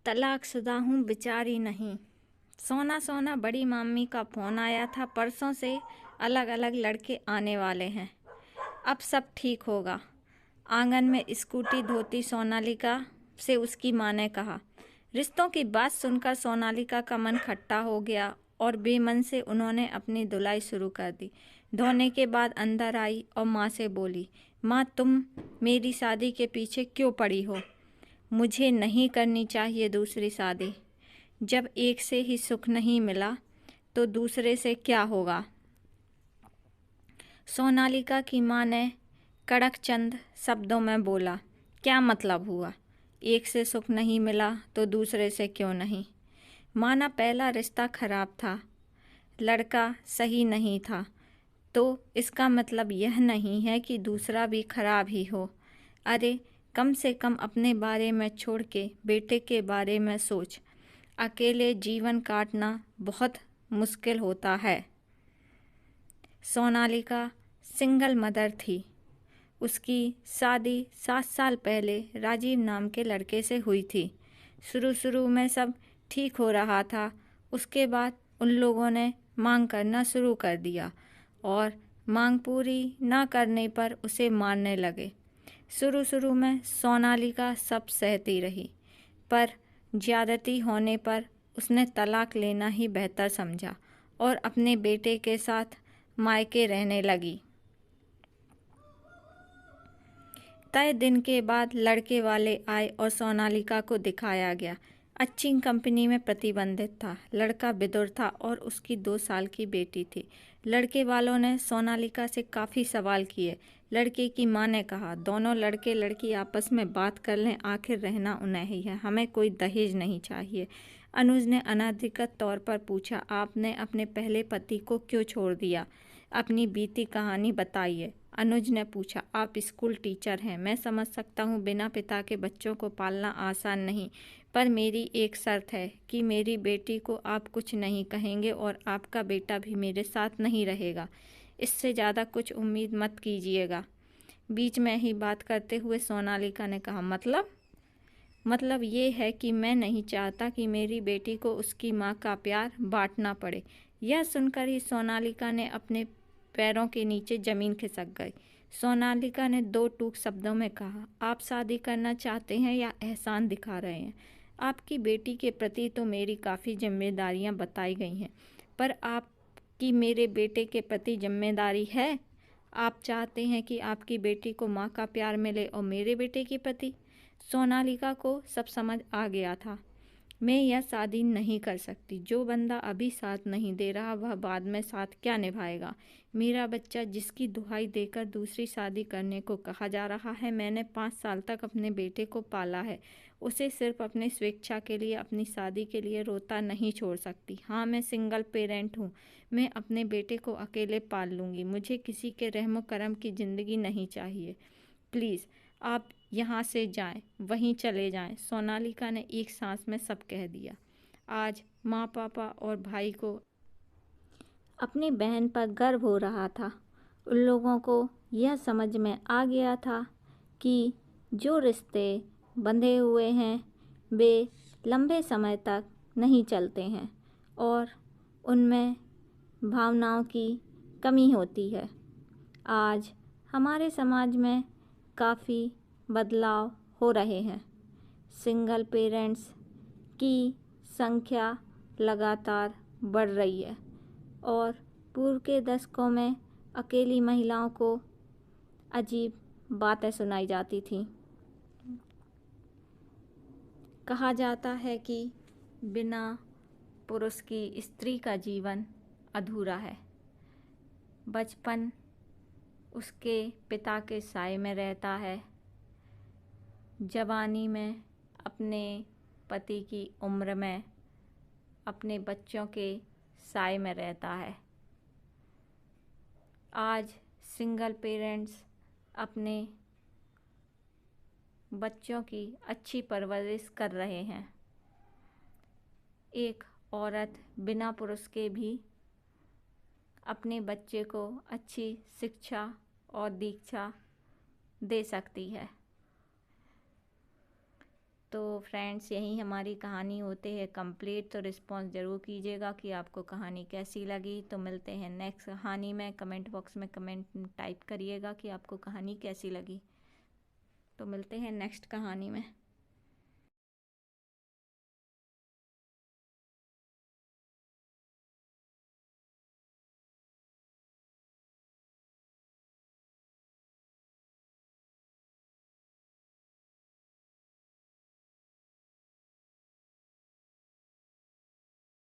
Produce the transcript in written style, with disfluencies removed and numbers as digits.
तलाकशुदा हूँ, बेचारी नहीं। सोना सोना बड़ी मामी का फ़ोन आया था। परसों से अलग अलग लड़के आने वाले हैं। अब सब ठीक होगा। आंगन में स्कूटी धोती सोनालिका से उसकी माँ ने कहा। रिश्तों की बात सुनकर सोनालिका का मन खट्टा हो गया और बेमन से उन्होंने अपनी धुलाई शुरू कर दी। धोने के बाद अंदर आई और माँ से बोली, माँ तुम मेरी शादी के पीछे क्यों पड़ी हो? मुझे नहीं करनी चाहिए दूसरी शादी। जब एक से ही सुख नहीं मिला तो दूसरे से क्या होगा? सोनालिका की माँ ने कड़क चंद शब्दों में बोला, क्या मतलब हुआ? एक से सुख नहीं मिला तो दूसरे से क्यों नहीं? माना पहला रिश्ता खराब था, लड़का सही नहीं था, तो इसका मतलब यह नहीं है कि दूसरा भी खराब ही हो। अरे कम से कम अपने बारे में छोड़ के बेटे के बारे में सोच। अकेले जीवन काटना बहुत मुश्किल होता है। सोनालिका सिंगल मदर थी। उसकी शादी 7 साल पहले राजीव नाम के लड़के से हुई थी। शुरू में सब ठीक हो रहा था। उसके बाद उन लोगों ने मांग करना शुरू कर दिया और मांग पूरी ना करने पर उसे मारने लगे। शुरू में सोनालिका सब सहती रही, पर ज्यादती होने पर उसने तलाक लेना ही बेहतर समझा और अपने बेटे के साथ मायके रहने लगी। तय दिन के बाद लड़के वाले आए और सोनालिका को दिखाया गया। अच्छी कंपनी में प्रतिबंधित था। लड़का विधुर था और उसकी 2 साल की बेटी थी। लड़के वालों ने सोनालिका से काफ़ी सवाल किए। लड़के की माँ ने कहा, दोनों लड़के लड़की आपस में बात कर लें, आखिर रहना उन्हें ही है, हमें कोई दहेज नहीं चाहिए। अनुज ने अनाधिकृत तौर पर पूछा, आपने अपने पहले पति को क्यों छोड़ दिया? अपनी बीती कहानी बताइए। अनुज ने पूछा, आप स्कूल टीचर हैं, मैं समझ सकता हूँ बिना पिता के बच्चों को पालना आसान नहीं, पर मेरी एक शर्त है कि मेरी बेटी को आप कुछ नहीं कहेंगे और आपका बेटा भी मेरे साथ नहीं रहेगा। इससे ज़्यादा कुछ उम्मीद मत कीजिएगा। बीच में ही बात करते हुए सोनालिका ने कहा, मतलब ये है कि मैं नहीं चाहता कि मेरी बेटी को उसकी माँ का प्यार बांटना पड़े। यह सुनकर ही सोनालिका ने अपने पैरों के नीचे जमीन खिसक गई। सोनालिका ने 2 टूक शब्दों में कहा, आप शादी करना चाहते हैं या एहसान दिखा रहे हैं? आपकी बेटी के प्रति तो मेरी काफ़ी जिम्मेदारियां बताई गई हैं, पर आपकी मेरे बेटे के प्रति जिम्मेदारी है? आप चाहते हैं कि आपकी बेटी को माँ का प्यार मिले और मेरे बेटे के प्रति? सोनालिका को सब समझ आ गया था। मैं यह शादी नहीं कर सकती। जो बंदा अभी साथ नहीं दे रहा वह बाद में साथ क्या निभाएगा? मेरा बच्चा जिसकी दुहाई देकर दूसरी शादी करने को कहा जा रहा है, मैंने 5 साल तक अपने बेटे को पाला है। उसे सिर्फ अपनी स्वेच्छा के लिए, अपनी शादी के लिए रोता नहीं छोड़ सकती। हाँ, मैं सिंगल पेरेंट हूँ। मैं अपने बेटे को अकेले पाल लूँगी। मुझे किसी के रहमो करम की ज़िंदगी नहीं चाहिए। प्लीज़ आप यहाँ से जाएं, वहीं चले जाएं। सोनालिका ने एक सांस में सब कह दिया। आज माँ, पापा और भाई को अपनी बहन पर गर्व हो रहा था। उन लोगों को यह समझ में आ गया था कि जो रिश्ते बंधे हुए हैं वे लंबे समय तक नहीं चलते हैं और उनमें भावनाओं की कमी होती है। आज हमारे समाज में काफ़ी बदलाव हो रहे हैं। सिंगल पेरेंट्स की संख्या लगातार बढ़ रही है और पूर्व के दशकों में अकेली महिलाओं को अजीब बातें सुनाई जाती थीं। कहा जाता है कि बिना पुरुष की स्त्री का जीवन अधूरा है। बचपन उसके पिता के साए में रहता है। जवानी में अपने पति की उम्र में अपने बच्चों के साए में रहता है। आज सिंगल पेरेंट्स अपने बच्चों की अच्छी परवरिश कर रहे हैं। एक औरत बिना पुरुष के भी अपने बच्चे को अच्छी शिक्षा और दीक्षा दे सकती है। तो फ्रेंड्स यही हमारी कहानी होते है कंप्लीट। तो रिस्पॉन्स ज़रूर कीजिएगा कि आपको कहानी कैसी लगी। तो मिलते हैं नेक्स्ट कहानी में। कमेंट बॉक्स में कमेंट टाइप करिएगा कि आपको कहानी कैसी लगी। तो मिलते हैं नेक्स्ट कहानी में।